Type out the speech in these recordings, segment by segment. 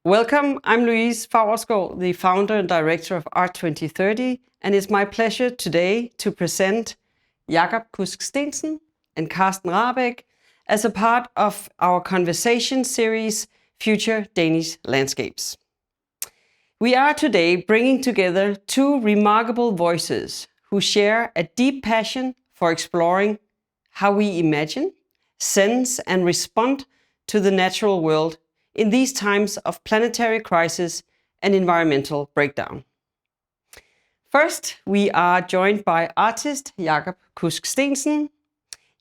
Welcome, I'm Luise Faurschou, the founder and director of Art 2030, and it's my pleasure today to present Jakob Kudsk Steensen and Carsten Rahbek as a part of our conversation series, Future Danish Landscapes. We are today bringing together two remarkable voices who share a deep passion for exploring how we imagine, sense, and respond to the natural world in these times of planetary crisis and environmental breakdown. First, we are joined by artist Jakob Kudsk Steensen.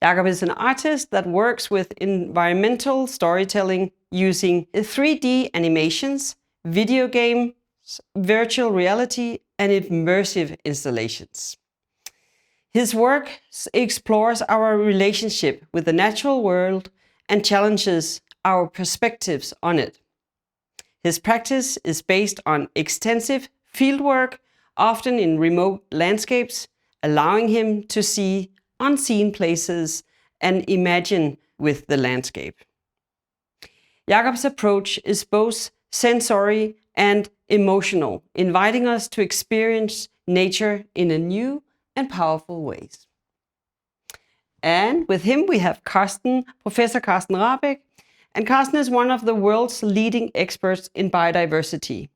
Jakob is an artist that works with environmental storytelling using 3D animations, video games, virtual reality, and immersive installations. His work explores our relationship with the natural world and challenges our perspectives on it. His practice is based on extensive fieldwork, often in remote landscapes, allowing him to see unseen places and imagine with the landscape. Jakob's approach is both sensory and emotional, inviting us to experience nature in a new and powerful ways. And with him we have Professor Carsten Rahbek. And Carsten is one of the world's leading experts in biodiversity.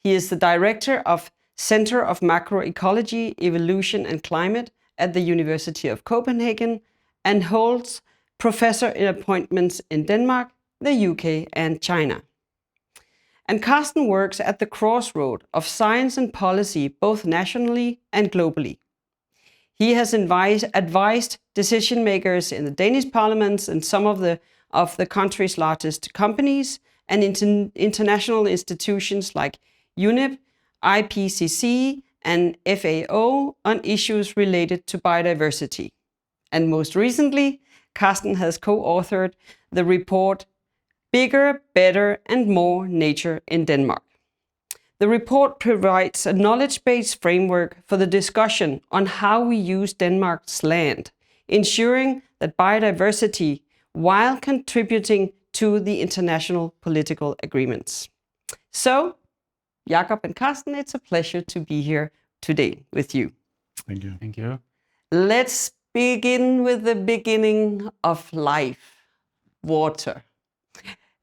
He is the director of Center of Macroecology, Evolution and Climate at the University of Copenhagen and holds professor appointments in Denmark, the UK and China. And Carsten works at the crossroad of science and policy, both nationally and globally. He has advised decision makers in the Danish parliaments and some of the country's largest companies and international institutions like UNEP, IPCC, and FAO on issues related to biodiversity. And most recently, Carsten has co-authored the report Bigger, Better and More Nature in Denmark. The report provides a knowledge-based framework for the discussion on how we use Denmark's land, ensuring that biodiversity while contributing to the international political agreements. So, Jakob and Carsten, it's a pleasure to be here today with you. Thank you. Thank you. Let's begin with the beginning of life, water.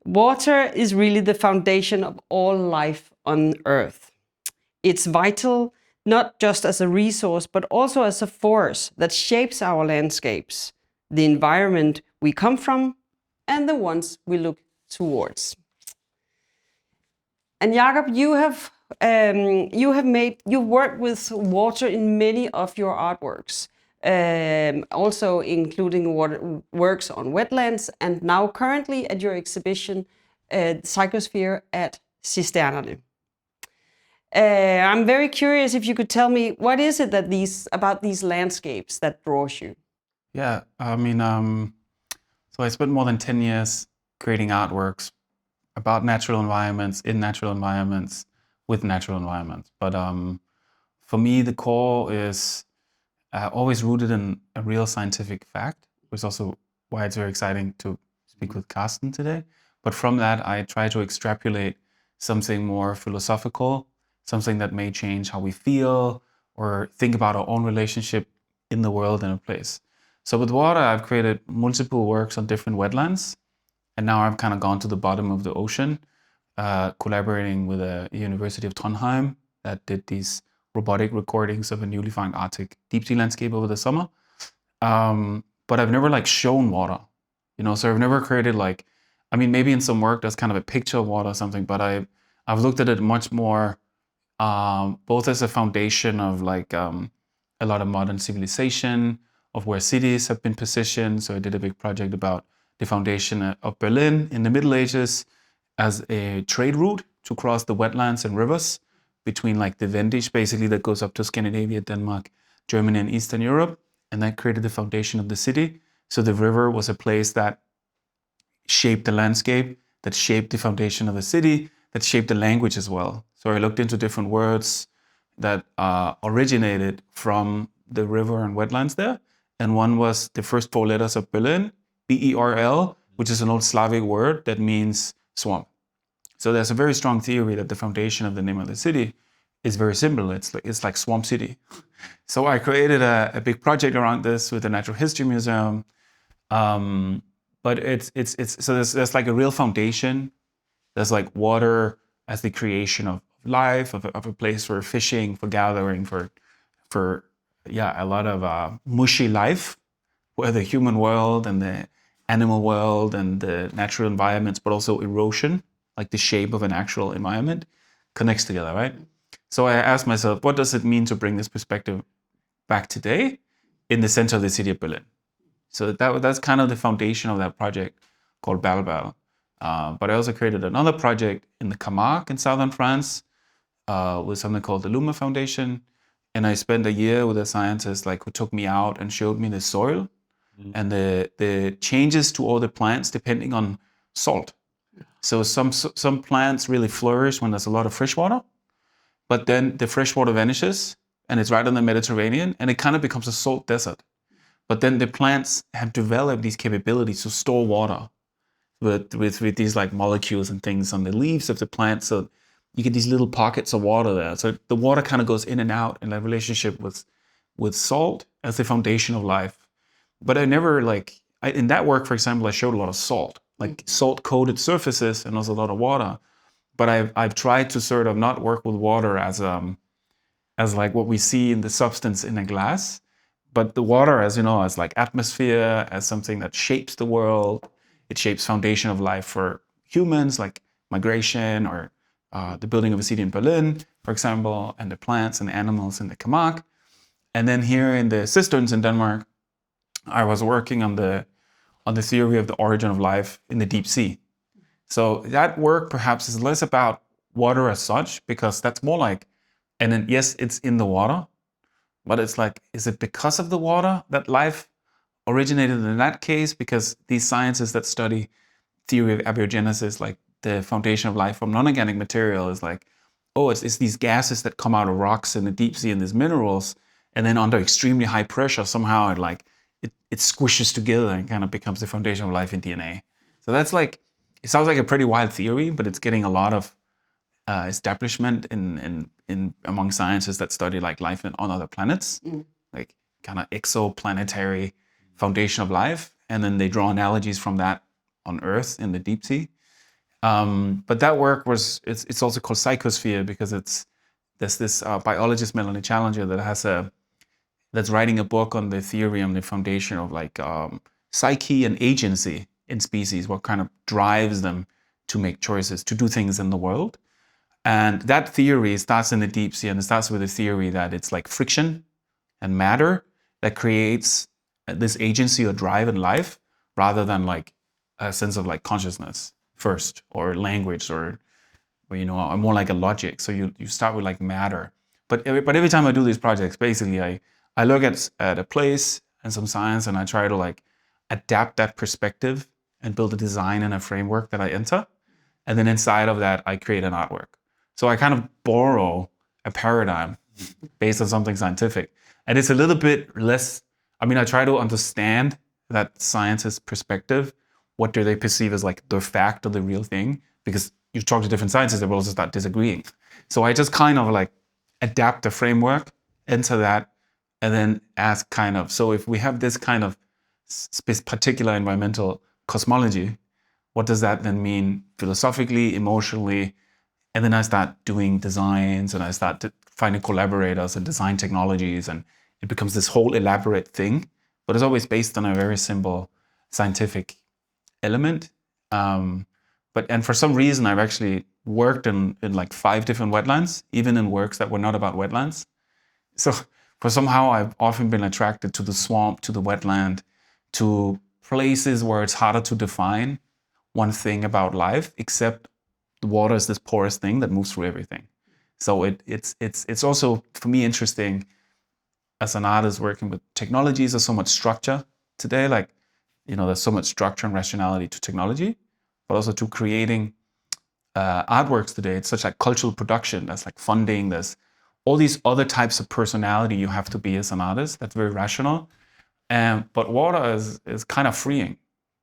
Water is really the foundation of all life on Earth. It's vital not just as a resource, but also as a force that shapes our landscapes, the environment we come from, and the ones we look towards. And Jakob, you've worked with water in many of your artworks, also including works on wetlands, and now currently at your exhibition, Psychosphere at Cisternerne. I'm very curious if you could tell me, what is it that about these landscapes that draws you? Yeah, I mean, so I spent more than 10 years creating artworks about natural environments, in natural environments, with natural environments. But for me, the core is always rooted in a real scientific fact, which is also why it's very exciting to speak with Carsten today. But from that, I try to extrapolate something more philosophical, something that may change how we feel or think about our own relationship in the world and a place. So with water, I've created multiple works on different wetlands. And now I've kind of gone to the bottom of the ocean, collaborating with the University of Trondheim that did these robotic recordings of a newly found Arctic deep sea landscape over the summer. But I've never shown water, so I've never created maybe in some work there's kind of a picture of water or something, but I've looked at it much more both as a foundation of a lot of modern civilization, of where cities have been positioned. So I did a big project about the foundation of Berlin in the Middle Ages as a trade route to cross the wetlands and rivers between the Vendish, basically, that goes up to Scandinavia, Denmark, Germany, and Eastern Europe. And that created the foundation of the city. So the river was a place that shaped the landscape, that shaped the foundation of the city, that shaped the language as well. So I looked into different words that originated from the river and wetlands there. And one was the first four letters of Berlin, B-E-R-L, which is an old Slavic word that means swamp. So there's a very strong theory that the foundation of the name of the city is very simple. It's like Swamp City. So I created a big project around this with the Natural History Museum. But it's so there's like a real foundation. There's like water as the creation of life, of a place for fishing, for gathering, for a lot of mushy life, where the human world and the animal world and the natural environments, but also erosion, like the shape of an actual environment, connects together, right? So I asked myself, what does it mean to bring this perspective back today in the center of the city of Berlin? So that's kind of the foundation of that project called Balbal. But I also created another project in the Camargue in southern France with something called the Luma Foundation. And I spent a year with a scientist who took me out and showed me the soil and the changes to all the plants depending on salt. So some plants really flourish when there's a lot of fresh water, but then the fresh water vanishes and it's right on the Mediterranean and it kind of becomes a salt desert. But then the plants have developed these capabilities to store water with these molecules and things on the leaves of the plant. So you get these little pockets of water there. So the water kind of goes in and out in that relationship with salt as the foundation of life. But I never in that work, for example, I showed a lot of salt, salt-coated surfaces and also a lot of water. But I've tried to sort of not work with water as what we see in the substance in a glass, but the water as atmosphere, as something that shapes the world. It shapes foundation of life for humans, like migration or the building of a city in Berlin, for example, and the plants and the animals in the Camargue. And then here in the cisterns in Denmark, I was working on the theory of the origin of life in the deep sea. So that work perhaps is less about water as such, because that's more and then yes, it's in the water, but it's is it because of the water that life originated in that case? Because these sciences that study theory of abiogenesis, the foundation of life from non-organic material, is it's these gases that come out of rocks in the deep sea and these minerals, and then under extremely high pressure, somehow it squishes together and kind of becomes the foundation of life in DNA. So that's it sounds like a pretty wild theory, but it's getting a lot of establishment in among scientists that study life on other planets, kind of exoplanetary foundation of life, and then they draw analogies from that on Earth in the deep sea. But that work it's also called psychosphere because there's this biologist Melanie Challenger that's writing a book on the theory on the foundation of psyche and agency in species, what kind of drives them to make choices, to do things in the world. And that theory starts in the deep sea, and it starts with the theory that it's friction and matter that creates this agency or drive in life, rather than a sense of consciousness first, or language, or more like a logic. So you start with matter. But every time I do these projects, basically I look at a place and some science, and I try to adapt that perspective and build a design and a framework that I enter. And then inside of that, I create an artwork. So I kind of borrow a paradigm based on something scientific. And it's a little bit less, I try to understand that scientist's perspective. What do they perceive as the fact or the real thing? Because you talk to different scientists, they will also start disagreeing. So I just kind of adapt the framework into that, and then ask so if we have this kind of particular environmental cosmology, what does that then mean philosophically, emotionally? And then I start doing designs, and I start finding collaborators and design technologies, and it becomes this whole elaborate thing, but it's always based on a very simple scientific element. And for some reason, I've actually worked in 5 different wetlands, even in works that were not about wetlands. So for somehow I've often been attracted to the swamp, to the wetland, to places where it's harder to define one thing about life, except the water is this porous thing that moves through everything. So it's also, for me, interesting as an artist working with technologies. There's so much structure today, there's so much structure and rationality to technology, but also to creating artworks today. It's such cultural production. There's funding. There's all these other types of personality you have to be as an artist. That's very rational. But water is kind of freeing,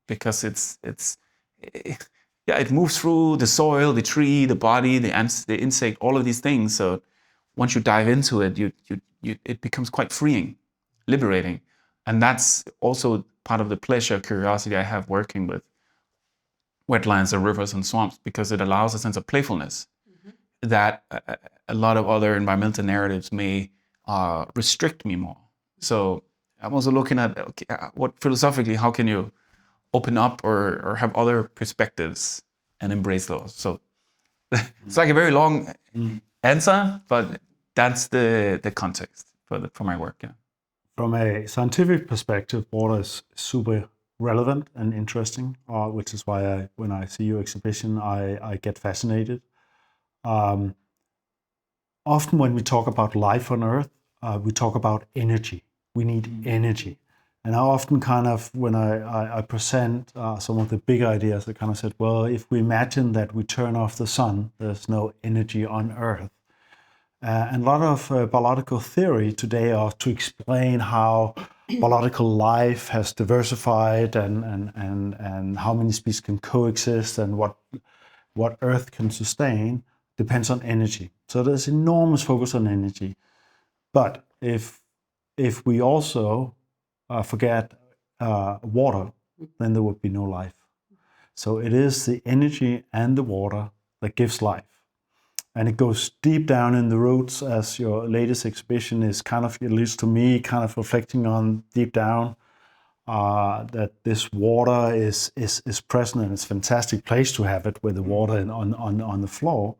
because yeah, it moves through the soil, the tree, the body, the insect, all of these things. So once you dive into it, it becomes quite freeing, liberating. And that's also part of the pleasure, curiosity I have working with wetlands and rivers and swamps, because it allows a sense of playfulness that a lot of other environmental narratives may restrict me more. So I'm also looking at, okay, what philosophically, how can you open up or have other perspectives and embrace those? So it's like a very long answer, but that's the context for my work. Yeah. From a scientific perspective, water is super relevant and interesting, which is why when I see your exhibition, I get fascinated. Often when we talk about life on Earth, we talk about energy. We need energy. And I often kind of, when I present some of the big ideas, I kind of said, well, if we imagine that we turn off the sun, there's no energy on Earth. And a lot of biological theory today are to explain how biological life has diversified and how many species can coexist and what Earth can sustain depends on energy. So there's enormous focus on energy. But if we also forget water, then there would be no life. So it is the energy and the water that gives life. And it goes deep down in the roots, as your latest exhibition is kind of, at least to me, kind of reflecting on deep down that this water is present, and it's a fantastic place to have it with the water on the floor.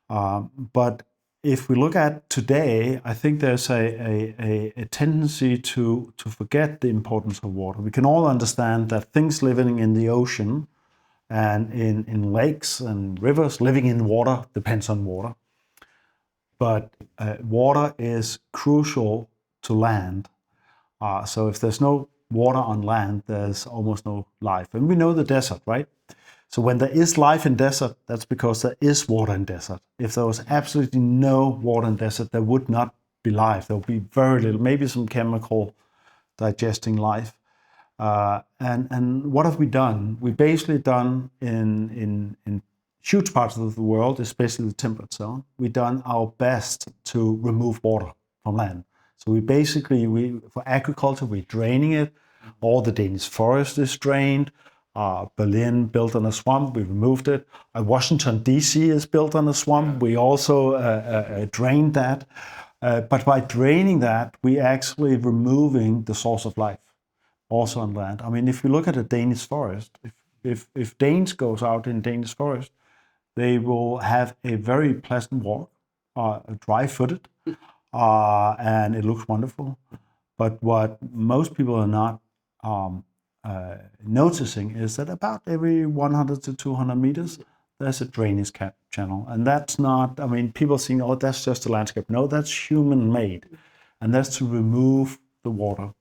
But if we look at today, I think there's a tendency to forget the importance of water. We can all understand that things living in the ocean and in lakes and rivers, living in water depends on water. But water is crucial to land. So if there's no water on land, there's almost no life. And we know the desert, right? So when there is life in desert, that's because there is water in desert. If there was absolutely no water in desert, there would not be life. There would be very little, maybe some chemical digesting life. And what have we done? We've basically done in huge parts of the world, especially the temperate zone, we've done our best to remove water from land. So we basically, for agriculture, we're draining it. All the Danish forest is drained. Berlin built on a swamp, we removed it. Washington, D.C. is built on a swamp, we also drained that. But by draining that, we actually removing the source of life, also on land. I mean, if you look at a Danish forest, if Danes goes out in Danish forest, they will have a very pleasant walk, dry-footed, and it looks wonderful. But what most people are not noticing is that about every 100 to 200 meters, there's a drainage channel. And that's not, I mean, people think, oh, that's just a landscape. No, that's human-made. And that's to remove the water.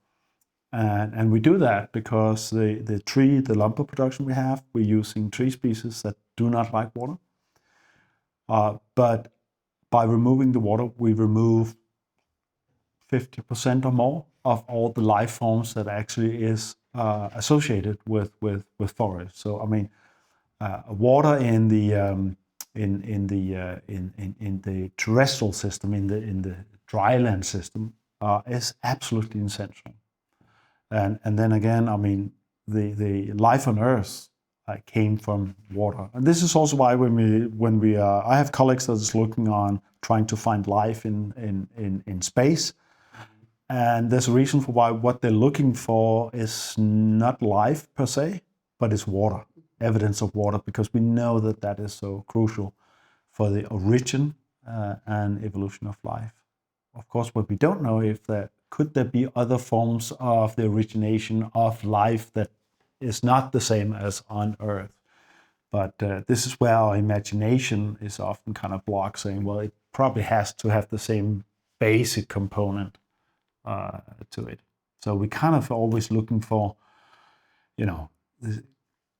And we do that because the lumber production we have, we're using tree species that do not like water. But by removing the water, we remove 50% or more of all the life forms that actually is associated with forests. So I mean, water in the terrestrial system, in the dryland system, is absolutely essential. And then again, I mean, the life on Earth came from water. And this is also why when we I have colleagues that is looking on trying to find life in space. And there's a reason for why what they're looking for is not life per se, but it's water, evidence of water, because we know that that is so crucial for the origin and evolution of life. Of course, what we don't know if could there be other forms of the origination of life that is not the same as on Earth. But this is where our imagination is often kind of blocked, saying, well, it probably has to have the same basic component to it. So we kind of always looking for,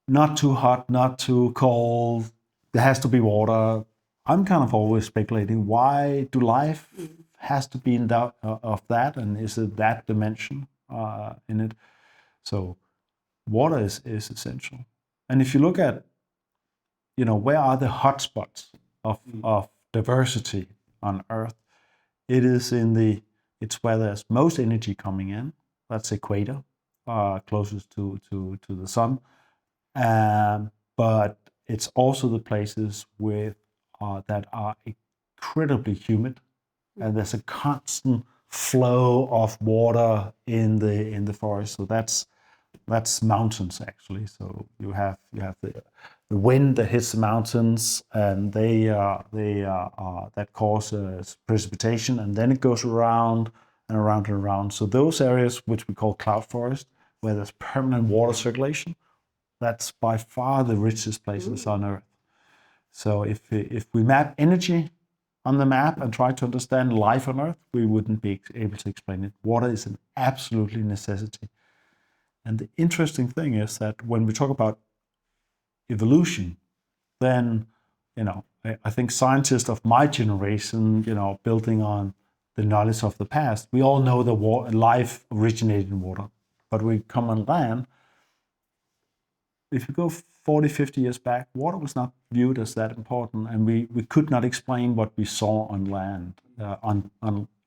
not too hot, not too cold. There has to be water. I'm kind of always speculating, why do life has to be in doubt of that, and is it that dimension in it? So water is essential. And if you look at where are the hotspots of diversity on Earth? It's where there's most energy coming in. That's equator, closest to the sun. But it's also the places that are incredibly humid, and there's a constant flow of water in the forest. So that's mountains actually. So you have the wind that hits the mountains, and that causes precipitation, and then it goes around and around and around. So those areas which we call cloud forest, where there's permanent water circulation, that's by far the richest places on Earth. So if we map energy on the map and try to understand life on Earth, we wouldn't be able to explain it. Water is an absolutely necessity. And the interesting thing is that when we talk about evolution, then, I think scientists of my generation, building on the knowledge of the past, we all know life originated in water. But we come on land, if you go 40, 50 years back, water was not viewed as that important, and we could not explain what we saw on land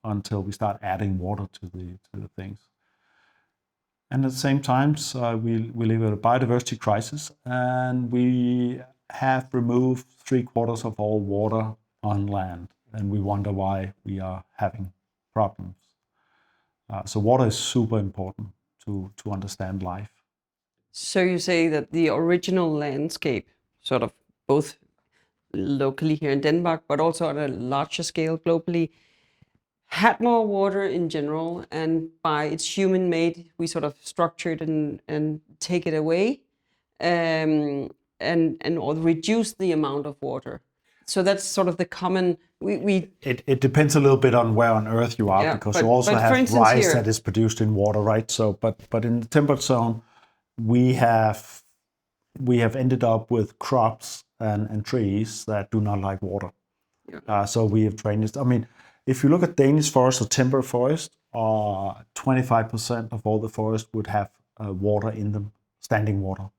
until we start adding water to the things. And at the same time, we live in a biodiversity crisis, and we have removed 3/4 of all water on land, and we wonder why we are having problems. So water is super important to understand life. So you say that the original landscape, sort of both locally here in Denmark, but also on a larger scale globally, had more water in general, and by its human made, we sort of structure it and take it away, and or reduce the amount of water. So that's sort of the common. It depends a little bit on where on Earth you are, because you also have rice that is produced in water, right? So, but in the temperate zone, we have ended up with crops and trees that do not like water. Yeah. So we have drainage. I mean, if you look at Danish forest or temperate forest, 25% of all the forest would have water in them, standing water,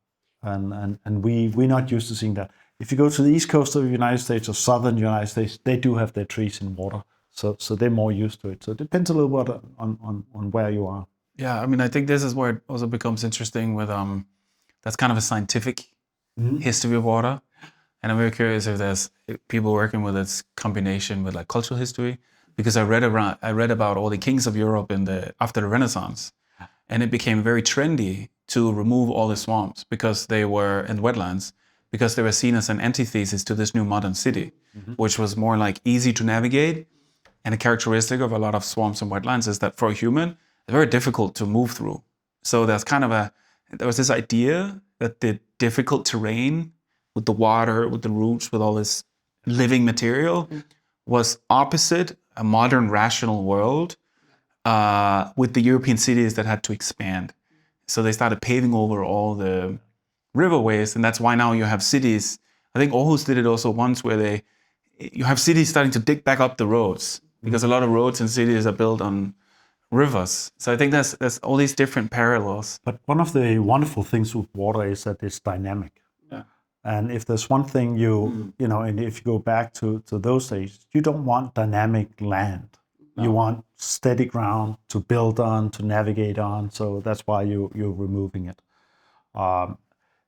and we're not used to seeing that. If you go to the east coast of the United States or southern United States, they do have their trees in water, so they're more used to it. So it depends a little bit on where you are. Yeah, I mean, I think this is where it also becomes interesting with that's kind of a scientific history of water, and I'm very curious if there's people working with its combination with like cultural history, because I read about all the kings of Europe after the Renaissance, and it became very trendy to remove all the swamps because they were in wetlands, because they were seen as an antithesis to this new modern city, which was more like easy to navigate. And a characteristic of a lot of swamps and wetlands is that for a human, it's very difficult to move through. So there was this idea that the difficult terrain with the water, with the roots, with all this living material was opposite a modern rational world with the European cities that had to expand. So they started paving over all the riverways, and that's why now you have cities. I think Aarhus did it also once, where you have cities starting to dig back up the roads, because a lot of roads and cities are built on rivers. So I think there's all these different parallels. But one of the wonderful things with water is that it's dynamic. Yeah. And if there's one thing and if you go back to those days, you don't want dynamic land. No. You want steady ground to build on, to navigate on. So that's why you're removing it.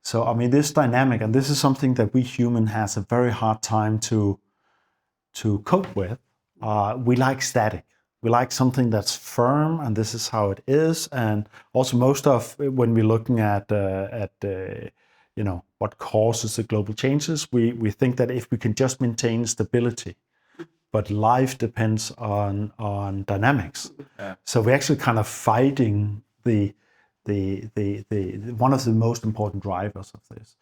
So I mean, this dynamic, and this is something that we human has a very hard time to cope with. We like static. We like something that's firm, and this is how it is. And also, most of when we're looking at what causes the global changes, we think that if we can just maintain stability, but life depends on dynamics. Yeah. So we're actually kind of fighting the one of the most important drivers of this.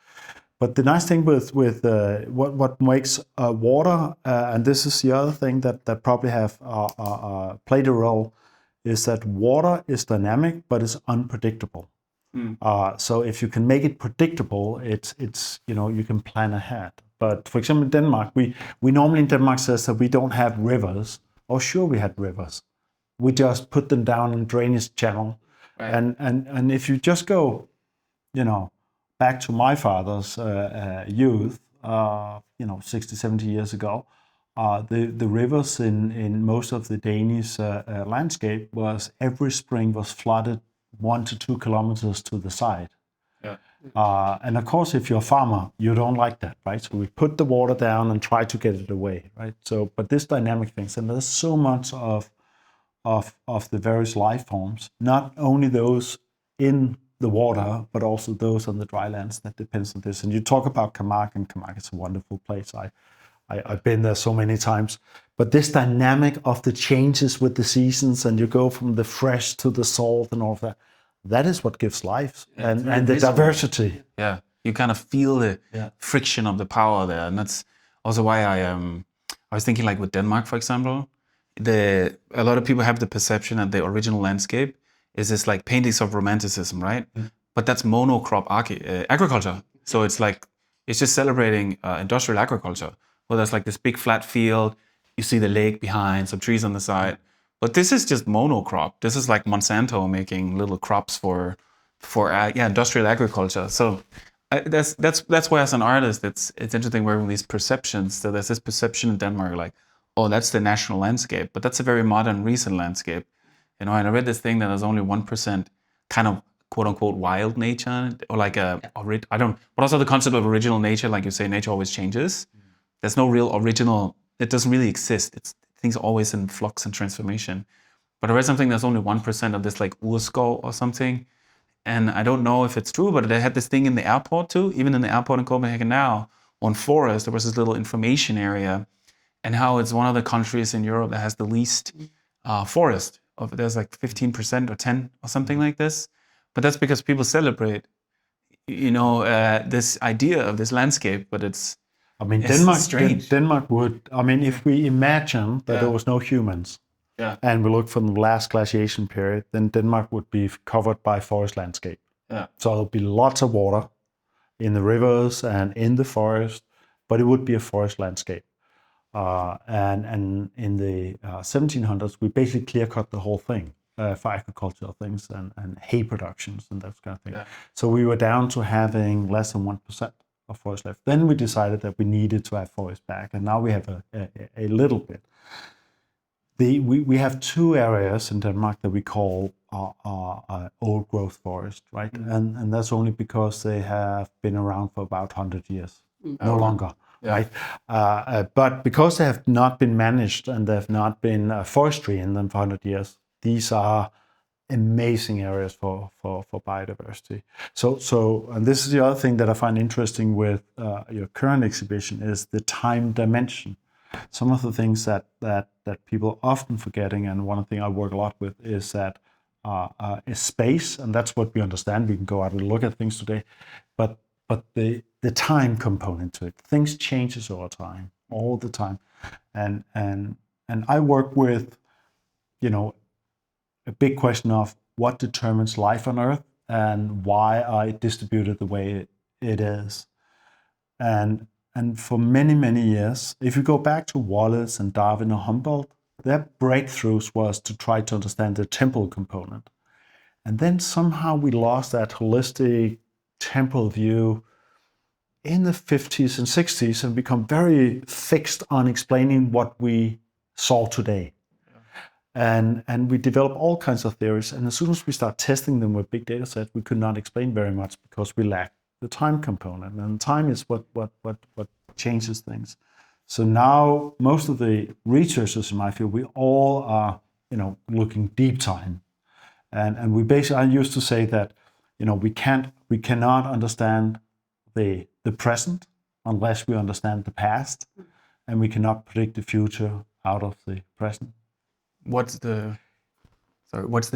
But the nice thing with what makes water, and this is the other thing that probably have played a role, is that water is dynamic, but it's unpredictable. So if you can make it predictable, it's you can plan ahead. But for example, in Denmark, we normally in Denmark says that we don't have rivers. Oh, sure, we had rivers. We just put them down in drainage channel. Right. And if you just go, back to my father's youth, 60, 70 years ago, the rivers in most of the Danish landscape was every spring was flooded 1 to 2 kilometers to the side. Yeah. And of course, if you're a farmer, you don't like that, right? So we put the water down and try to get it away, right? So, but this dynamic things, and there's so much of the various life forms, not only those in the water, but also those on the dry lands that depends on this. And you talk about Camargue, and Camargue is a wonderful place. I've been there so many times. But this dynamic of the changes with the seasons, and you go from the fresh to the salt and all of that, that is what gives life, and the diversity. Yeah, you kind of feel the friction of the power there, and that's also why I was thinking, like with Denmark, for example, a lot of people have the perception that the original landscape is this like paintings of romanticism, right? But that's monocrop agriculture. So it's just celebrating industrial agriculture. Well, there's like this big flat field, you see the lake behind, some trees on the side. But this is just monocrop. This is like Monsanto making little crops for industrial agriculture. So that's why as an artist, it's interesting working with these perceptions. So there's this perception in Denmark, like, oh, that's the national landscape, but that's a very modern, recent landscape. And I read this thing that there's only 1% kind of quote unquote wild nature, or like but also the concept of original nature, like you say, nature always changes. There's no real original, it doesn't really exist. Things are always in flux and transformation. But I read something that's only 1% of this like urskov or something. And I don't know if it's true, but they had this thing in the airport too, even in the airport in Copenhagen now, on forest, there was this little information area, and how it's one of the countries in Europe that has the least forest. There's like 15% or 10 or something like this. But that's because people celebrate, this idea of this landscape, but it's strange. Denmark would, if we imagine that there was no humans, and we look from the last glaciation period, then Denmark would be covered by forest landscape. Yeah. So there'll be lots of water in the rivers and in the forest, but it would be a forest landscape. And in the 1700s, we basically clear-cut the whole thing for agricultural things and hay productions and that kind of thing. Yeah. So we were down to having less than 1% of forest left. Then we decided that we needed to have forest back, and now we have a little bit. We have 2 areas in Denmark that we call old growth forest, right? And that's only because they have been around for about 100 years, no longer. Yeah. Right, but because they have not been managed and there have not been forestry in them for 100 years, these are amazing areas for biodiversity. So, and this is the other thing that I find interesting with your current exhibition is the time dimension. Some of the things that people are often forgetting, and one thing I work a lot with is that is space, and that's what we understand. We can go out and look at things today, but the time component to it, things changes over time, all the time, and I work with, a big question of what determines life on Earth and why I distribute it the way it is, and for many years, if you go back to Wallace and Darwin or Humboldt, their breakthroughs was to try to understand the temporal component, and then somehow we lost that holistic temporal view in the 50s and 60s and become very fixed on explaining what we saw today. Yeah. And we develop all kinds of theories, and as soon as we start testing them with big data sets, we could not explain very much because we lack the time component, and time is what changes things. So now most of the researchers in my field, we all are, looking deep time. And we basically, I used to say that, we cannot understand the present unless we understand the past, and we cannot predict the future out of the present. What's the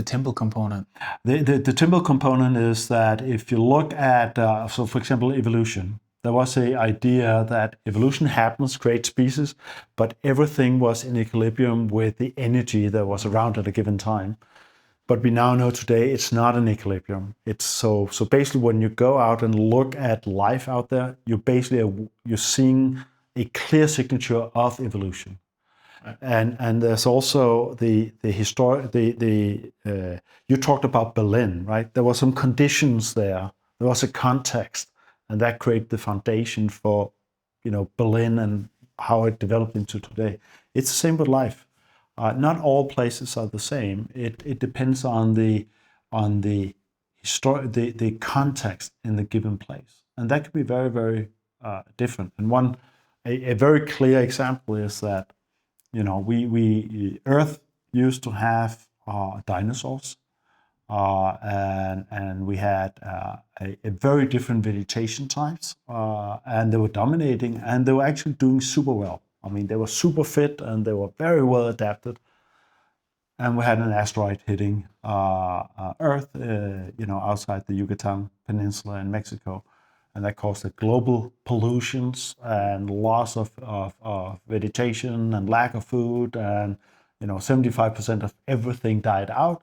temporal component? The temporal component is that if you look at, so for example, evolution, there was an idea that evolution happens, creates species, but everything was in equilibrium with the energy that was around at a given time. But we now know today it's not an equilibrium. It's so basically when you go out and look at life out there, you're seeing a clear signature of evolution. Right. And there's also you talked about Berlin, right? There were some conditions there. There was a context, and that created the foundation for Berlin and how it developed into today. It's the same with life. Not all places are the same. It depends on the context in the given place, and that can be very, very different. And a very clear example is that we Earth used to have dinosaurs, and we had a very different vegetation types, and they were dominating, and they were actually doing super well. I mean, they were super fit and they were very well adapted. And we had an asteroid hitting Earth, outside the Yucatan Peninsula in Mexico, and that caused a global pollutions and loss of vegetation and lack of food, and 75% of everything died out,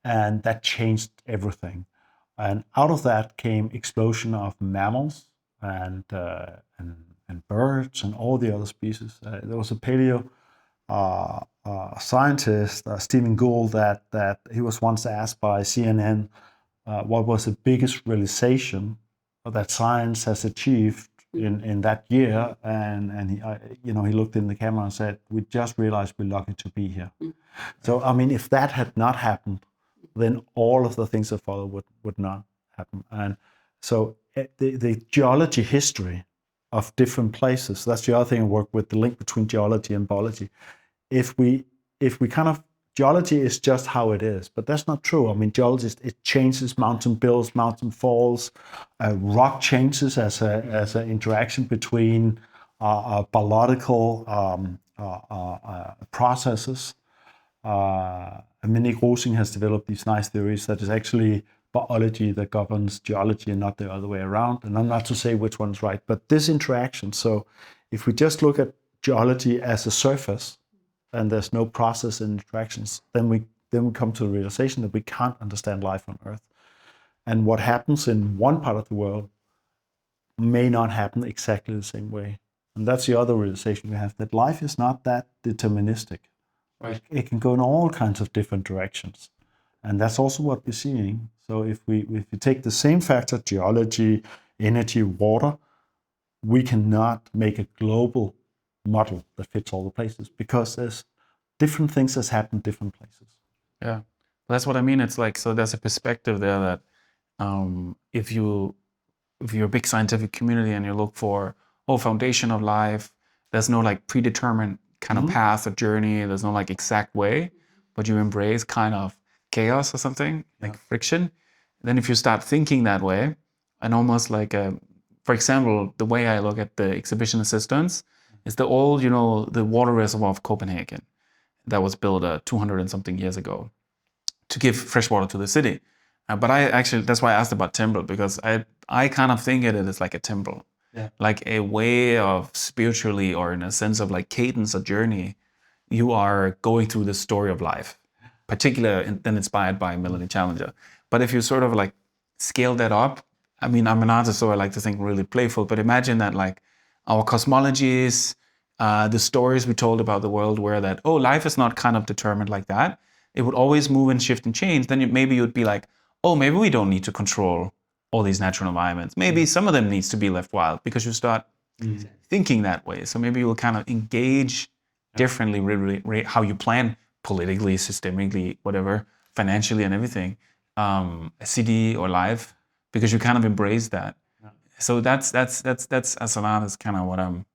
and that changed everything. And out of that came explosion of mammals and birds and all the other species. There was a paleo scientist, Stephen Gould, that he was once asked by CNN what was the biggest realization that science has achieved in that year, and he looked in the camera and said, "We just realized we're lucky to be here." So I mean, if that had not happened, then all of the things that follow would not happen. And so the geology history of different places, that's the other thing I work with, the link between geology and biology. If we geology is just how it is, but that's not true. I mean, geology, it changes, mountain builds, mountain falls, rock changes as an interaction between biological processes. Nick Rosing has developed these nice theories that is actually biology that governs geology and not the other way around. And I'm not to say which one's right, but this interaction. So if we just look at geology as a surface and there's no process and interactions, then we come to the realization that we can't understand life on Earth. And what happens in one part of the world may not happen exactly the same way. And that's the other realization we have, that life is not that deterministic. Right. It can go in all kinds of different directions. And that's also what we're seeing. So if we take the same factor, geology, energy, water, we cannot make a global model that fits all the places, because there's different things that happen in different places. Yeah, that's what I mean. It's like, so there's a perspective there that if you're a big scientific community and you look for, foundation of life, there's no like predetermined kind of path or journey, there's no like exact way, but you embrace kind of chaos or something, like friction. Then if you start thinking that way, and almost like, for example, the way I look at the exhibition assistants is the old, the water reservoir of Copenhagen that was built 200 and something years ago to give fresh water to the city. But that's why I asked about temple, because I kind of think it as like a temple. Yeah. Like a way of spiritually, or in a sense of like cadence, a journey, you are going through the story of life, particularly then inspired by Melanie Challenger. But if you sort of like scale that up, I mean, I'm an artist, so I like to think really playful, but imagine that like our cosmologies, the stories we told about the world were that, life is not kind of determined like that. It would always move and shift and change. Then maybe you'd be like, maybe we don't need to control all these natural environments. Maybe some of them needs to be left wild, because you start thinking that way. So maybe you'll kind of engage differently, how you plan politically, systemically, whatever, financially and everything, a city or life, because you kind of embrace that. Yeah. So that's as an artist kind of what I'm.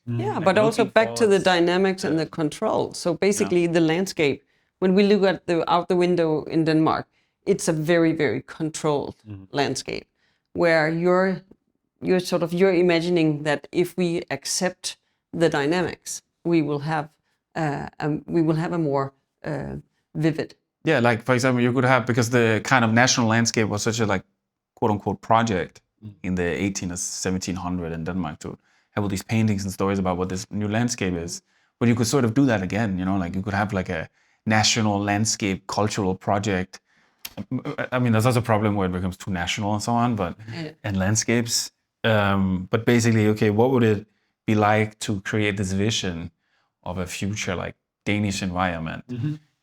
Yeah, but also back to the dynamics and the control. So basically the landscape, when we look at out the window in Denmark, it's a very, very controlled landscape, where you're imagining that if we accept the dynamics, we will have a more vivid. Yeah, like for example, you could have, because the kind of national landscape was such a like quote unquote project in the 18 or 1700 in Denmark to have all these paintings and stories about what this new landscape is. But you could sort of do that again, like you could have like a national landscape cultural project. I mean, there's also a problem where it becomes too national and so on, but and landscapes. But basically, okay, what would it be like to create this vision of a future like Danish environment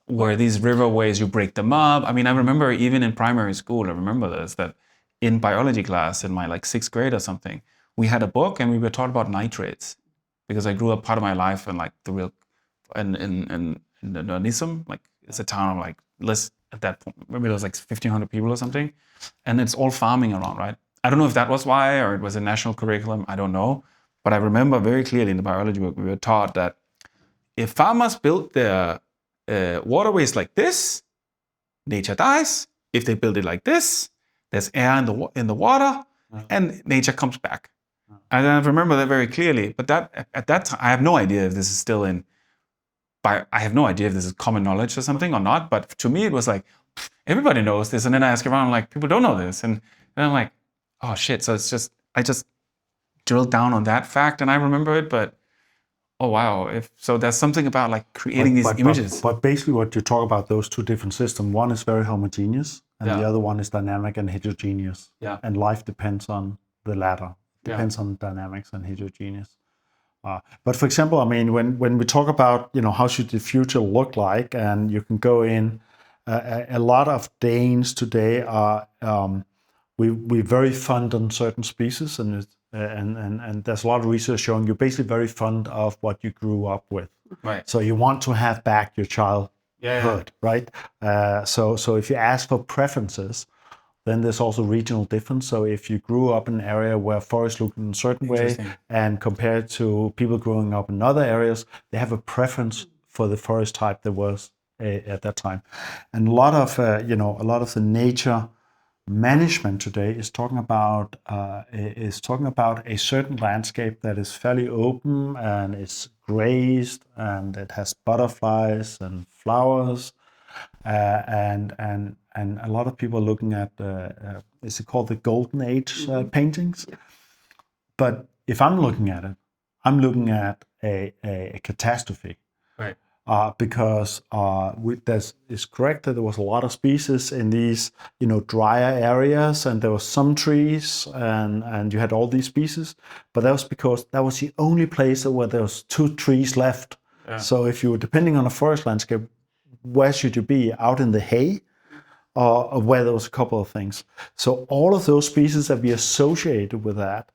where these riverways, you break them up? I mean, I remember even in primary school, I remember this, that in biology class in my like 6th grade or something, we had a book and we were taught about nitrates, because I grew up part of my life in like the real, in Nisum, like it's a town of like less at that point, maybe there was like 1,500 people or something, and it's all farming around, right? I don't know if that was why, or it was a national curriculum, I don't know. But I remember very clearly in the biology book, we were taught that if farmers build their waterways like this, nature dies. If they build it like this, there's air in the water, and nature comes back. And I remember that very clearly. But that at that time, I have no idea if this is still in. I have no idea if this is common knowledge or something or not. But to me, it was like everybody knows this. And then I ask around, like, people don't know this, and I'm like, oh shit. So it's just I just drilled down on that fact, and I remember it. But oh wow, so there's something about like creating these images. But basically, what you talk about, those two different systems. One is very homogeneous, and the other one is dynamic and heterogeneous. Yeah. And life depends on the latter. Depends on dynamics and heterogeneous. But for example, I mean, when we talk about, how should the future look like, and you can go in, a lot of Danes today are we're very fond on certain species, and there's a lot of research showing you're basically very fond of what you grew up with. Right. So you want to have back your childhood, right? So if you ask for preferences, then there's also regional difference. So if you grew up in an area where forests look in a certain way, and compared to people growing up in other areas, they have a preference for the forest type there was at that time. And a lot of the nature management today is talking about a certain landscape that is fairly open and is grazed, and it has butterflies and flowers, and a lot of people are looking at is it called the Golden Age paintings? But if I'm looking at it, I'm looking at a catastrophe. Right. Because it's correct that there was a lot of species in these, drier areas, and there were some trees, and you had all these species, but that was because that was the only place where there was 2 trees left. Yeah. So if you were depending on a forest landscape, where should you be? Out in the hay, or where there was a couple of things. So all of those species that we associated with that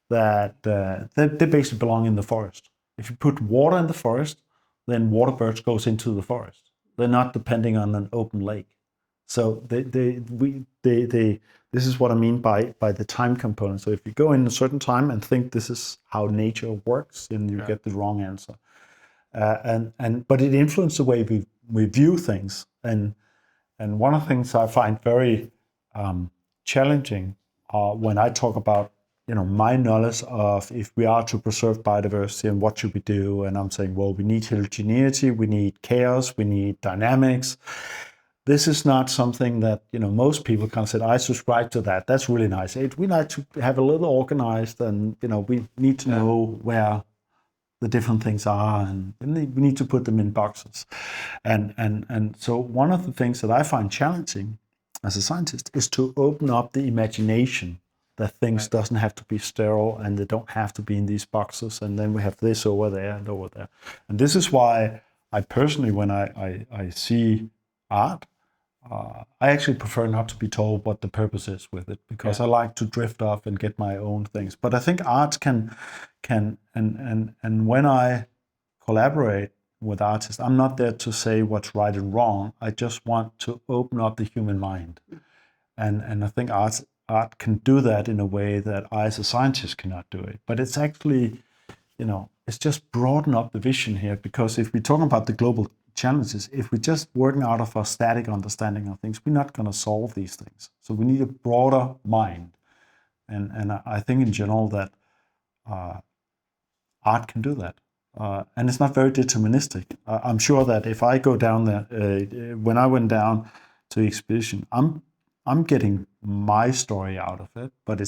they basically belong in the forest. If you put water in the forest, then water birds goes into the forest. They're not depending on an open lake. So this is what I mean by the time component. So if you go in a certain time and think this is how nature works, then you get the wrong answer. But it influences the way we view things. And one of the things I find very challenging when I talk about my knowledge of if we are to preserve biodiversity and what should we do, and I'm saying, well, we need heterogeneity, we need chaos, we need dynamics. This is not something that most people kind of said, I subscribe to that. That's really nice. We like to have a little organized, and we need to know where the different things are, and we need to put them in boxes. And so one of the things that I find challenging as a scientist is to open up the imagination that things doesn't have to be sterile, and they don't have to be in these boxes, and then we have this over there and over there. And this is why I personally, when I see art, I actually prefer not to be told what the purpose is with it, because I like to drift off and get my own things. But I think art can and when I collaborate with artists, I'm not there to say what's right and wrong. I just want to open up the human mind. And I think art can do that in a way that I as a scientist cannot do it. But it's actually, it's just broaden up the vision here, because if we're talking about the global challenges, if we're just working out of our static understanding of things, we're not going to solve these things. So we need a broader mind. And I think in general that art can do that. And it's not very deterministic. I'm sure that if I go down there, when I went down to the expedition, I'm getting my story out of it, but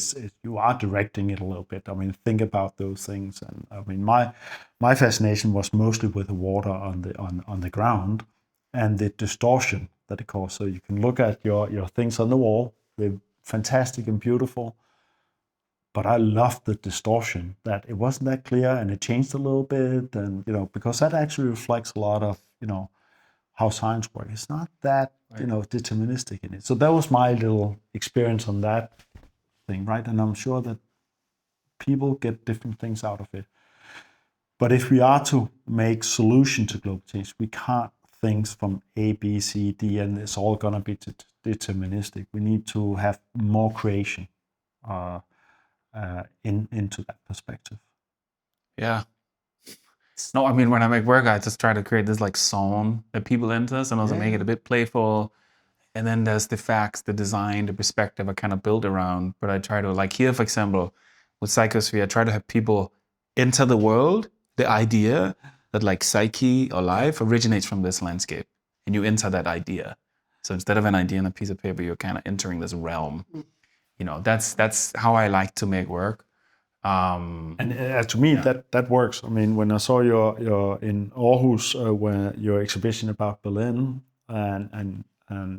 you are directing it a little bit. I mean, think about those things. And I mean, my fascination was mostly with the water on the ground and the distortion that it caused. So you can look at your things on the wall, they're fantastic and beautiful, but I loved the distortion, that it wasn't that clear and it changed a little bit. And, because that actually reflects a lot of, how science works. It's not that, deterministic in it. So that was my little experience on that thing, right? And I'm sure that people get different things out of it. But if we are to make solution to global change, we can't think from A, B, C, D, and it's all gonna be deterministic. We need to have more creation into that perspective. Yeah. No, I mean, when I make work, I just try to create this like zone that people enter, and also make it a bit playful. And then there's the facts, the design, the perspective I kind of build around. But I try to, like here, for example, with Psychosphere, I try to have people enter the world, the idea that like psyche or life originates from this landscape. And you enter that idea. So instead of an idea on a piece of paper, you're kind of entering this realm. You know, that's how I like to make work. And to me, that works. I mean, when I saw your in Aarhus, where your exhibition about Berlin, and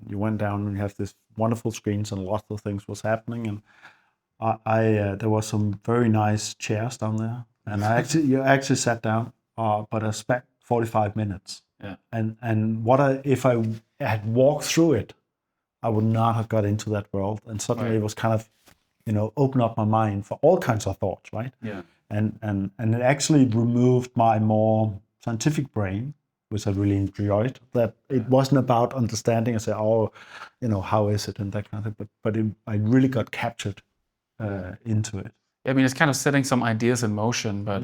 you went down and you have this wonderful screens and lots of things was happening, and there was some very nice chairs down there, and you actually sat down, but I spent 45 minutes. Yeah. And if I had walked through it, I would not have got into that world, and suddenly it was kind of, open up my mind for all kinds of thoughts, right? Yeah. And it actually removed my more scientific brain, which I really enjoyed. That it wasn't about understanding and say, how is it and that kind of thing, but I really got captured into it. I mean, it's kind of setting some ideas in motion, but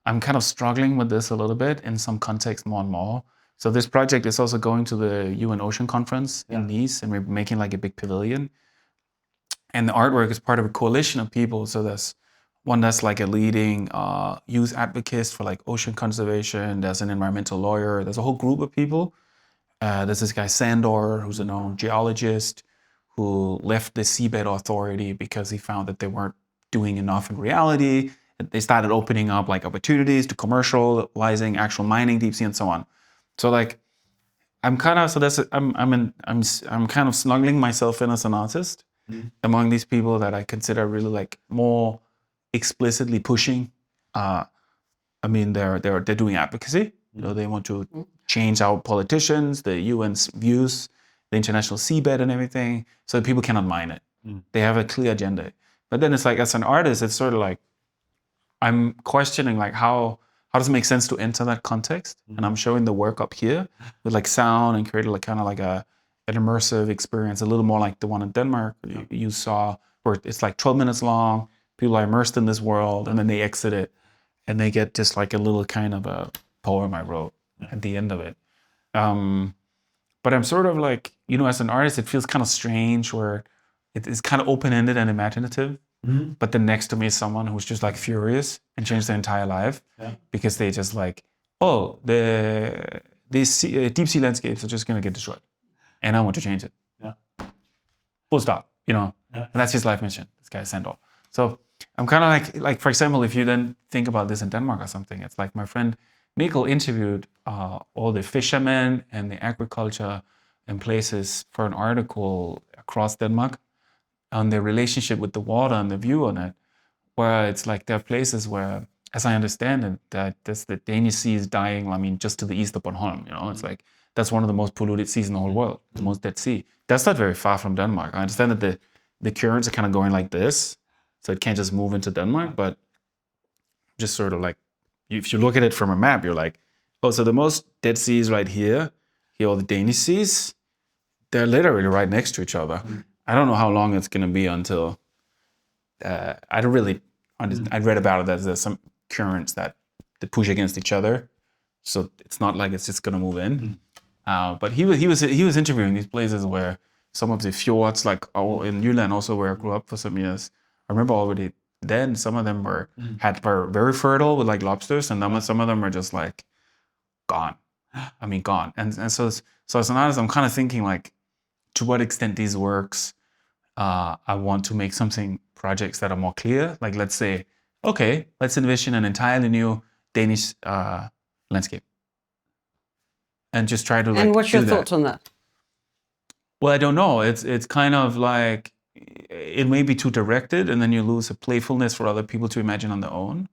I'm kind of struggling with this a little bit in some context more and more. So this project is also going to the UN Ocean Conference in Nice, and we're making like a big pavilion. And the artwork is part of a coalition of people. So there's one that's like a leading youth advocate for like ocean conservation. There's an environmental lawyer. There's a whole group of people. There's this guy Sandor, who's a known geologist, who left the Seabed Authority because he found that they weren't doing enough in reality. They started opening up like opportunities to commercializing actual mining, deep sea, and so on. So like, I'm kind of snuggling myself in as an artist. Among these people that I consider really like more explicitly pushing. I mean, they're doing advocacy. They want to change our politicians, the UN's views, the international seabed and everything, so that people cannot mine it. They have a clear agenda. But then it's like, as an artist, it's sort of like I'm questioning like how does it make sense to enter that context? And I'm showing the work up here with like sound and created like kind of like an immersive experience, a little more like the one in Denmark you saw, where it's like 12 minutes long, people are immersed in this world, and then they exit it, and they get just like a little kind of a poem I wrote at the end of it. But I'm sort of like, as an artist, it feels kind of strange where it is kind of open-ended and imaginative, but then next to me is someone who's just like furious and changed their entire life because they just like, these deep sea landscapes are just going to get destroyed. And I want to change it. Yeah. Full stop, And that's his life mission, this guy Sandor. So I'm kind of like, for example, if you then think about this in Denmark or something, it's like my friend Mikkel interviewed all the fishermen and the agriculture and places for an article across Denmark on their relationship with the water and the view on it, where it's like there are places where, as I understand it, that the Danish Sea is dying, just to the east of Bornholm, It's like, that's one of the most polluted seas in the whole world, the most dead sea. That's not very far from Denmark. I understand that the currents are kind of going like this, so it can't just move into Denmark, but just sort of like, if you look at it from a map, you're like, so the most dead seas right here are the Danish seas. They're literally right next to each other. I don't know how long it's going to be until, I don't really, I read about it that there's some currents that push against each other. So it's not like it's just going to move in. But he was interviewing these places where some of the fjords, like in Jylland also, where I grew up for some years. I remember already then some of them were very fertile with like lobsters, and then some of them were just like gone. Gone. And so as an artist, I'm kind of thinking like, to what extent these works, I want to make projects that are more clear. Like, let's say, okay, let's envision an entirely new Danish landscape. And just try to like. And what's your thoughts on that? Well, I don't know. It's kind of like, it may be too directed, and then you lose a playfulness for other people to imagine on their own,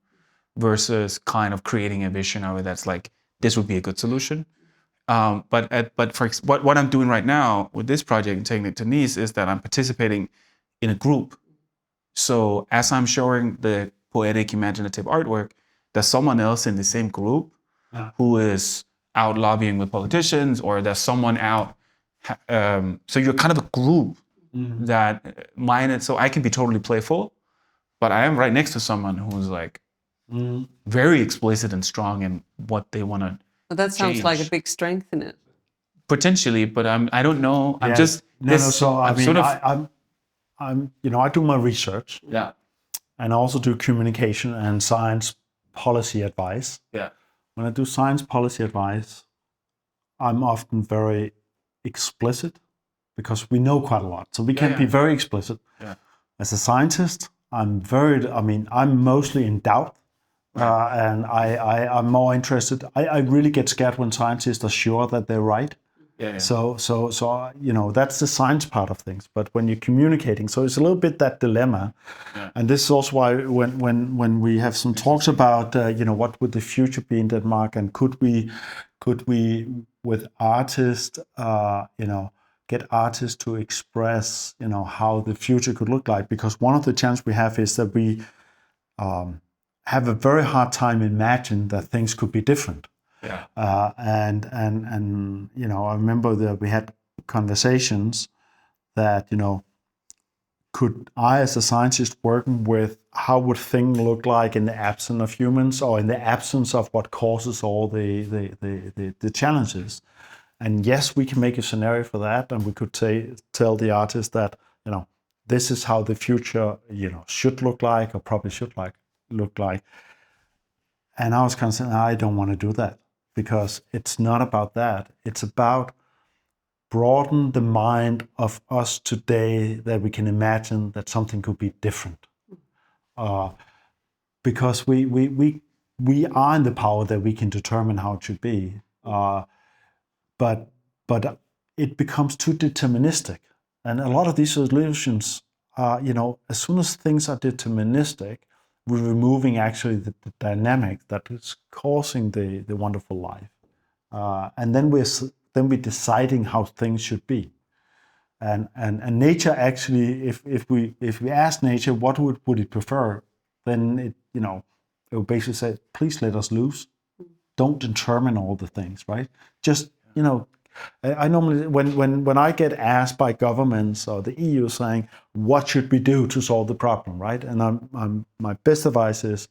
versus kind of creating a vision of it that's like, this would be a good solution. But for what I'm doing right now with this project and taking it to Nice is that I'm participating in a group. So as I'm showing the poetic, imaginative artwork, there's someone else in the same group who is out lobbying with politicians, or there's someone out. So you're kind of a group that mine. So I can be totally playful, but I am right next to someone who's like very explicit and strong in what they want to. But that sounds like a big strength in it. Potentially, but I don't know. I'm Yeah. just No. So I mean, sort of. I'm I do my research. Yeah. And I also do communication and science policy advice. Yeah. When I do science policy advice, I'm often very explicit because we know quite a lot. So we can be very explicit. Yeah. As a scientist, I'm mostly in doubt. And I'm more interested. I really get scared when scientists are sure that they're right. Yeah. So that's the science part of things. But when you're communicating, so it's a little bit that dilemma. Yeah. And this is also why when we have some talks about what would the future be in Denmark, and could we with artists get artists to express how the future could look like, because one of the challenges we have is that we have a very hard time imagining that things could be different. Yeah. And I remember that we had conversations that could I, as a scientist, working with how would things look like in the absence of humans, or in the absence of what causes all the challenges. And yes, we can make a scenario for that, and we could tell the artist that this is how the future should look like, or probably should look like. And I was kind of saying, I don't want to do that, because it's not about that. It's about broaden the mind of us today, that we can imagine that something could be different. Because we are in the power that we can determine how it should be. But it becomes too deterministic. And a lot of these solutions are, as soon as things are deterministic, we're removing actually the dynamic that is causing the wonderful life. And then we're deciding how things should be. And nature actually, if we ask nature what would it prefer, then it will basically say, please let us loose. Don't determine all the things, right? Just I normally, when I get asked by governments or the EU saying, what should we do to solve the problem, right? And my best advice is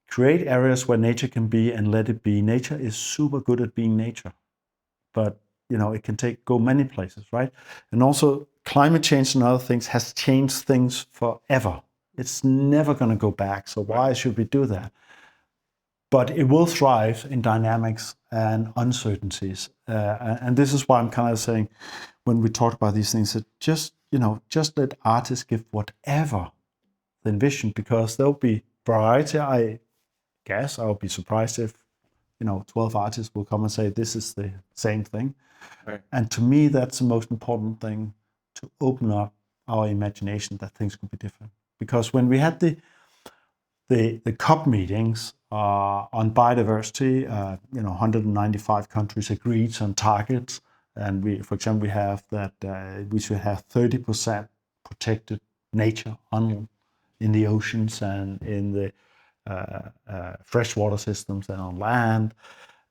create areas where nature can be and let it be. Nature is super good at being nature, but it can go many places, right? And also climate change and other things has changed things forever. It's never going to go back. So why should we do that? But it will thrive in dynamics and uncertainties. And this is why I'm kind of saying, when we talk about these things, that just let artists give whatever they envision, because there'll be variety. I guess I'll be surprised if 12 artists will come and say this is the same thing. Right. And to me, that's the most important thing, to open up our imagination that things could be different. Because when we had the COP meetings on biodiversity, 195 countries agreed on targets, and for example, we have that we should have 30% protected nature in the oceans and in the freshwater systems and on land,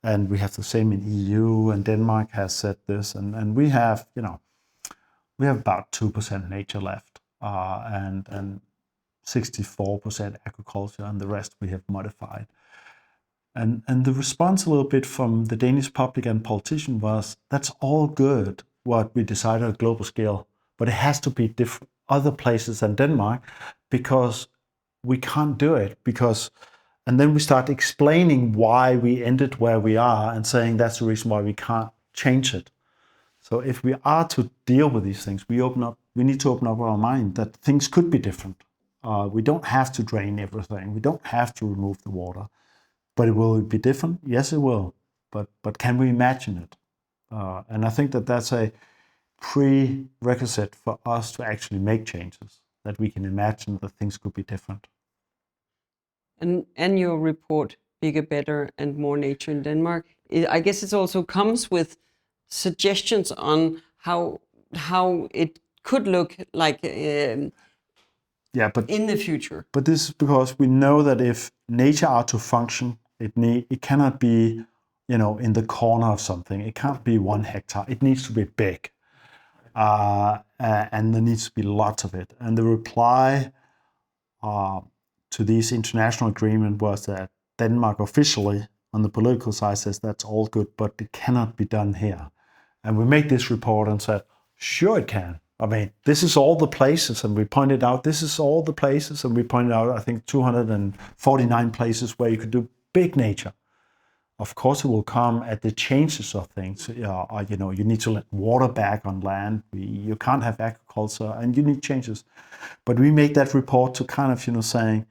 and we have the same in EU, and Denmark has said this, and we have about 2% nature left, and 64% agriculture, and the rest we have modified. And the response a little bit from the Danish public and politician was, that's all good what we decide on a global scale, but it has to be different other places than Denmark, because we can't do it. And then we start explaining why we ended where we are and saying that's the reason why we can't change it. So if we are to deal with these things, we need to open up our mind that things could be different. We don't have to drain everything. We don't have to remove the water. But will it be different? Yes, it will. But can we imagine it? And I think that's a prerequisite for us to actually make changes, that we can imagine that things could be different. And your report, Bigger, Better and More Nature in Denmark, I guess it also comes with suggestions on how it could look like Yeah, but in the future. But this is because we know that if nature are to function, it cannot be, in the corner of something. It can't be 1 hectare. It needs to be big, and there needs to be lots of it. And the reply to this international agreement was that Denmark officially, on the political side, says that's all good, but it cannot be done here. And we made this report and said, sure it can. I mean, this is all the places, and we pointed out this is all the places, and we pointed out, I think, 249 places where you could do big nature. Of course, it will come at the changes of things. You need to let water back on land. You can't have agriculture, and you need changes. But we make that report to kind of, saying,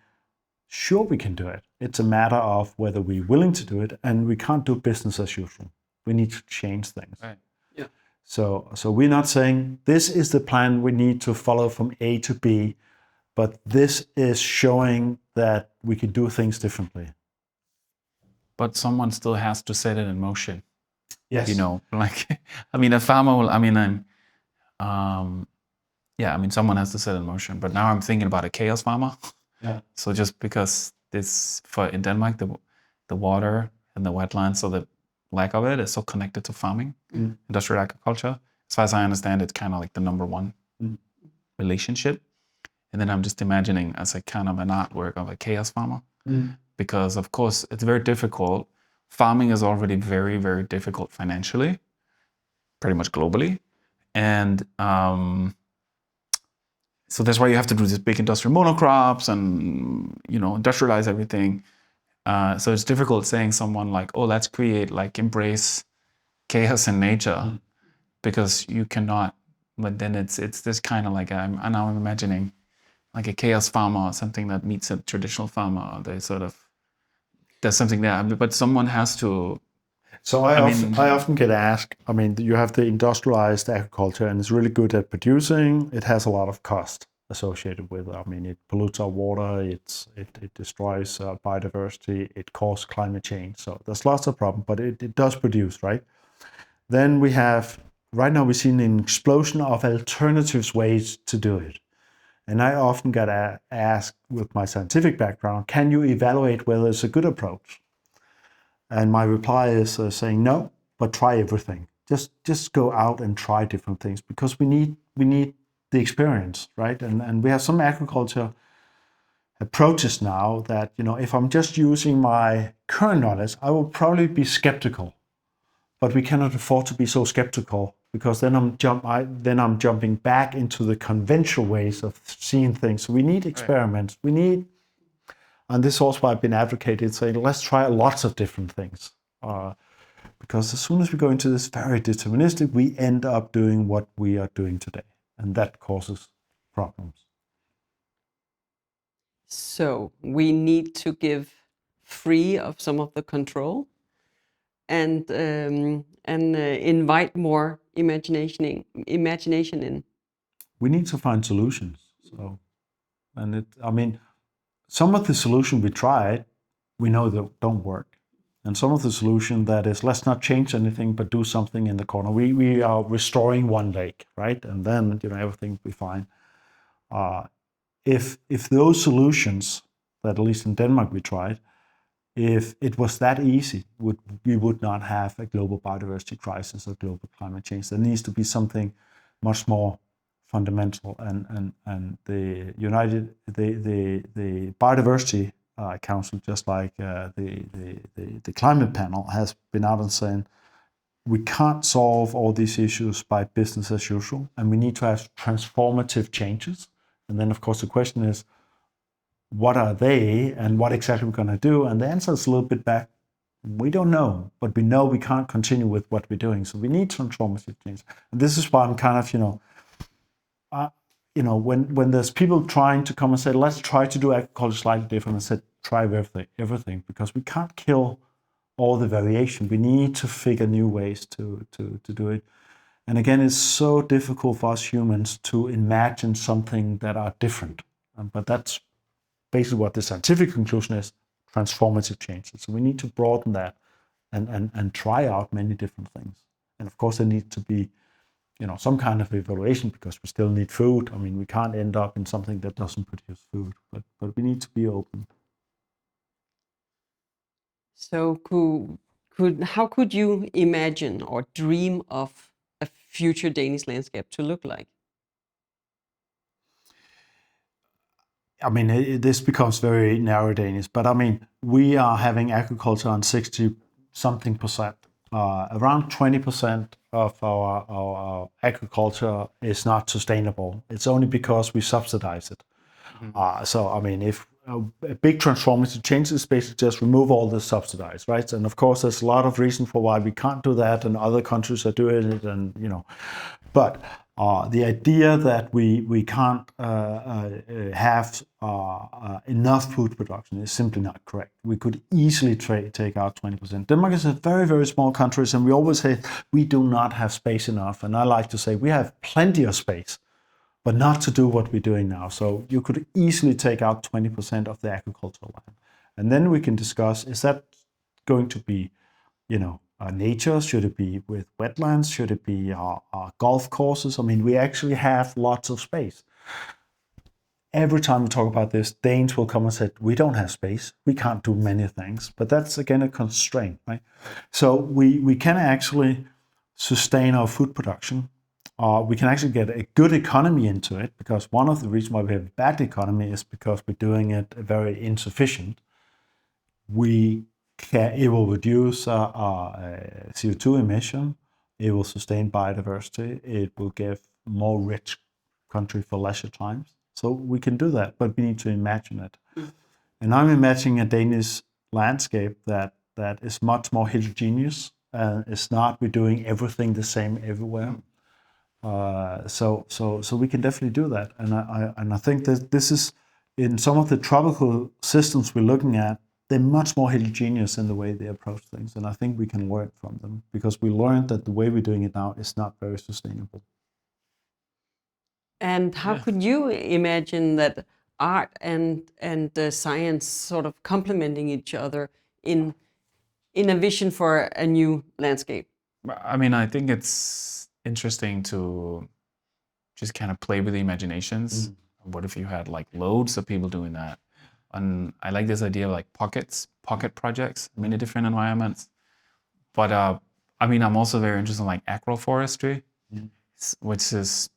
sure, we can do it. It's a matter of whether we're willing to do it, and we can't do business as usual. We need to change things. Right. So we're not saying this is the plan we need to follow from A to B, but this is showing that we can do things differently. But someone still has to set it in motion. Yes. A farmer will, someone has to set it in motion. But now I'm thinking about a chaos farmer. Yeah. So just because in Denmark, the water and the wetlands, so the lack of it is so connected to farming, industrial agriculture. As far as I understand, it's kind of like the number one relationship. And then I'm just imagining as a kind of an artwork of a chaos farmer, because of course it's very difficult. Farming is already very, very difficult financially, pretty much globally. And so that's why you have to do these big industrial monocrops and, industrialize everything. So it's difficult saying someone like, oh, let's embrace chaos in nature, because you cannot. But then it's this kind of like, now I'm imagining like a chaos farmer or something that meets a traditional farmer. There's something there, but someone has to. So I often get asked, you have the industrialized agriculture and it's really good at producing. It has a lot of cost associated with it. It pollutes our water, it destroys biodiversity, it causes climate change. So there's lots of problems, but it does produce, right? Then right now we've seen an explosion of alternatives ways to do it. And I often get asked with my scientific background, can you evaluate whether it's a good approach? And my reply is saying no, but try everything. Just go out and try different things, because we need the experience, right? And we have some agriculture approaches now that, if I'm just using my current knowledge, I will probably be skeptical. But we cannot afford to be so skeptical, because then I'm jumping back into the conventional ways of seeing things. So we need experiments. Right. And this is also why I've been advocating, saying let's try lots of different things. Because as soon as we go into this very deterministic, we end up doing what we are doing today. And that causes problems. So we need to give free of some of the control and invite more imagination in. We need to find solutions. So, some of the solution we tried, we know that don't work. And some of the solution that is, let's not change anything, but do something in the corner. We are restoring one lake, right? And then, everything will be fine. If those solutions, that at least in Denmark we tried, if it was that easy, we would not have a global biodiversity crisis or global climate change. There needs to be something much more fundamental. And the biodiversity council, just like the climate panel, has been out and saying we can't solve all these issues by business as usual, and we need to have transformative changes. And then, of course, the question is, what are they and what exactly we're going to do? And the answer is a little bit back. We don't know, but we know we can't continue with what we're doing. So we need transformative change. And this is why I'm kind of, when there's people trying to come and say, let's try to do agriculture slightly different, I said, try everything, because we can't kill all the variation. We need to figure new ways to do it. And again, it's so difficult for us humans to imagine something that are different. But that's basically what the scientific conclusion is, transformative changes. So we need to broaden that and try out many different things. And of course, there need to be some kind of evaluation, because we still need food. I mean, we can't end up in something that doesn't produce food, but we need to be open. So how could you imagine or dream of a future Danish landscape to look like? I mean, this becomes very narrow Danish, but I mean, we are having agriculture on 60-something%. Around 20% of our agriculture is not sustainable. It's only because we subsidize it. So, I mean, if a big transformative change is basically just remove all the subsidies, right? And of course, there's a lot of reason for why we can't do that, and other countries are doing it, and but the idea that we can't have enough food production is simply not correct. We could easily take out 20%. Denmark is a very, very small country, and we always say we do not have space enough. And I like to say we have plenty of space, but not to do what we're doing now. So you could easily take out 20% of the agricultural land. And then we can discuss, is that going to be, nature? Should it be with wetlands? Should it be golf courses? I mean, we actually have lots of space. Every time we talk about this, Danes will come and say, we don't have space. We can't do many things. But that's, again, a constraint, right? So we can actually sustain our food production. We can actually get a good economy into it, because one of the reasons why we have a bad economy is because we're doing it very insufficient. It will reduce CO2 emission. It will sustain biodiversity. It will give more rich country for leisure times. So we can do that, but we need to imagine it. And I'm imagining a Danish landscape that is much more heterogeneous. It's not we're doing everything the same everywhere. So we can definitely do that. And I think that this is, in some of the tropical systems we're looking at, they're much more heterogeneous in the way they approach things. And I think we can learn from them, because we learned that the way we're doing it now is not very sustainable. And how could you imagine that art and science sort of complementing each other in a vision for a new landscape? I mean, I think it's interesting to just kind of play with the imaginations. What if you had like loads of people doing that? And I like this idea of like pocket projects, many different environments. But I mean, I'm also very interested in like agroforestry, which is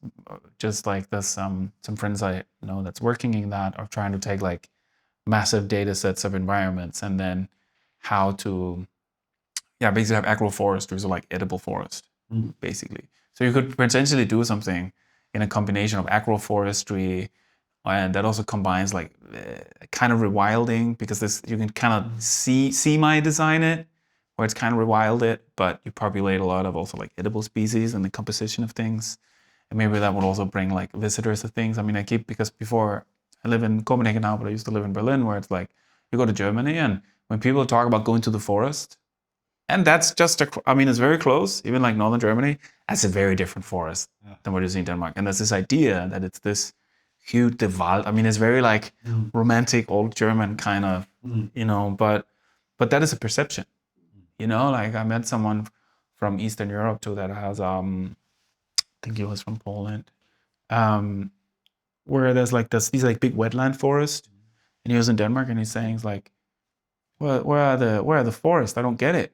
just like there's some friends I know that's working in that, are trying to take like massive data sets of environments and then how to, basically have agroforestry, so like edible forest, basically. So you could potentially do something in a combination of agroforestry, and that also combines like kind of rewilding, because this you can kind of semi-design it, where it's kind of rewilded, but you populate a lot of also like edible species and the composition of things. And maybe that would also bring like visitors to things. I mean, because before I live in Copenhagen now, but I used to live in Berlin, where it's like you go to Germany, and when people talk about going to the forest, and that's just it's very close, even like northern Germany, that's a very different forest than what you see in Denmark. And there's this idea that it's this huge Wald. I mean, it's very like romantic old German kind of, but that is a perception. Like I met someone from Eastern Europe too that has, I think he was from Poland, where there's like these like big wetland forest, and he was in Denmark, and he's saying like, well, where are the forests? I don't get it,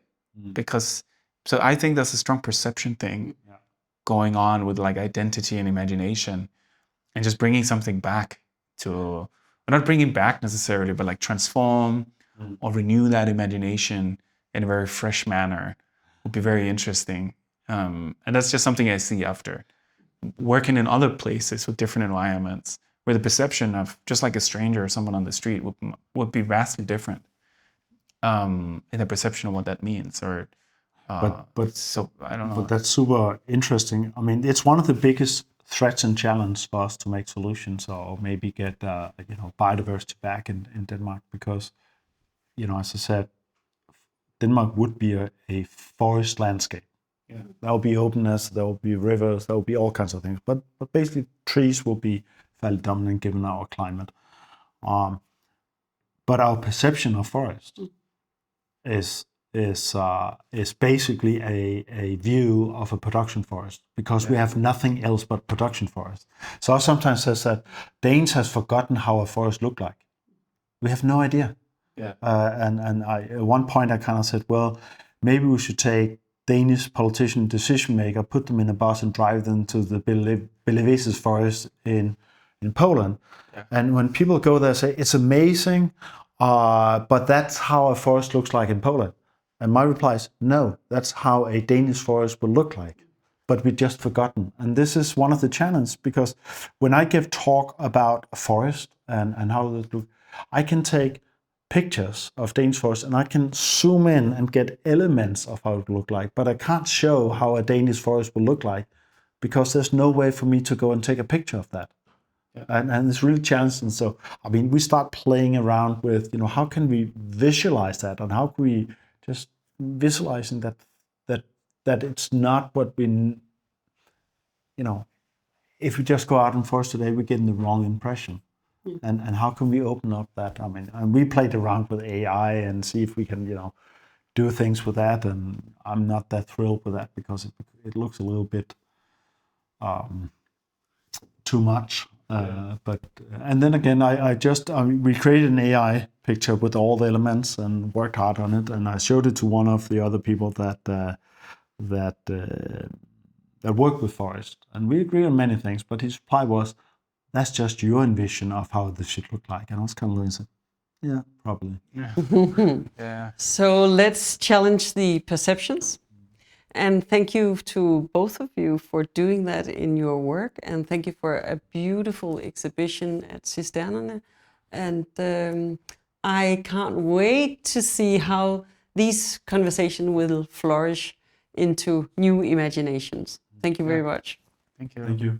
because so I think there's a strong perception thing going on with like identity and imagination, and just bringing something back to, not bringing back necessarily, but like transform or renew that imagination in a very fresh manner would be very interesting. And that's just something I see after working in other places with different environments, where the perception of just like a stranger or someone on the street would be vastly different in the perception of what that means. Or so I don't know. But that's super interesting. I mean, it's one of the biggest threats and challenge for us to make solutions, or maybe get biodiversity back in Denmark, because as I said, Denmark would be a forest landscape. There will be openness, there will be rivers, there will be all kinds of things, but basically trees will be fairly dominant given our climate. But our perception of forest is is basically a view of a production forest, because we have nothing else but production forest. So I sometimes says that Danes has forgotten how a forest looked like. We have no idea. Yeah. And at one point I kind of said, well, maybe we should take Danish politician decision maker, put them in a bus and drive them to the Bielewiez's forest in Poland. Yeah. And when people go there, say it's amazing, but that's how a forest looks like in Poland. And my reply is, no, that's how a Danish forest will look like. But we've just forgotten. And this is one of the challenges, because when I give talk about a forest and how it looks, I can take pictures of Danish forest and I can zoom in and get elements of how it look like, but I can't show how a Danish forest will look like, because there's no way for me to go and take a picture of that. Yeah. And it's really challenging. So, I mean, we start playing around with, how can we visualize that, and how can we just visualizing that it's not what we, if we just go out in forest today, we're getting the wrong impression. Mm. And how can we open up that? I mean, and we played around with AI and see if we can, do things with that. And I'm not that thrilled with that, because it looks a little bit too much. And then again, we created an AI picture with all the elements and worked hard on it. And I showed it to one of the other people that work with forest. And we agree on many things, but his reply was, that's just your envision of how this should look like. And I was kind of like, yeah, probably. Yeah. Yeah. So let's challenge the perceptions. And thank you to both of you for doing that in your work. And thank you for a beautiful exhibition at Cisternerne. And I can't wait to see how these conversations will flourish into new imaginations. Thank you very much. Thank you. Thank you.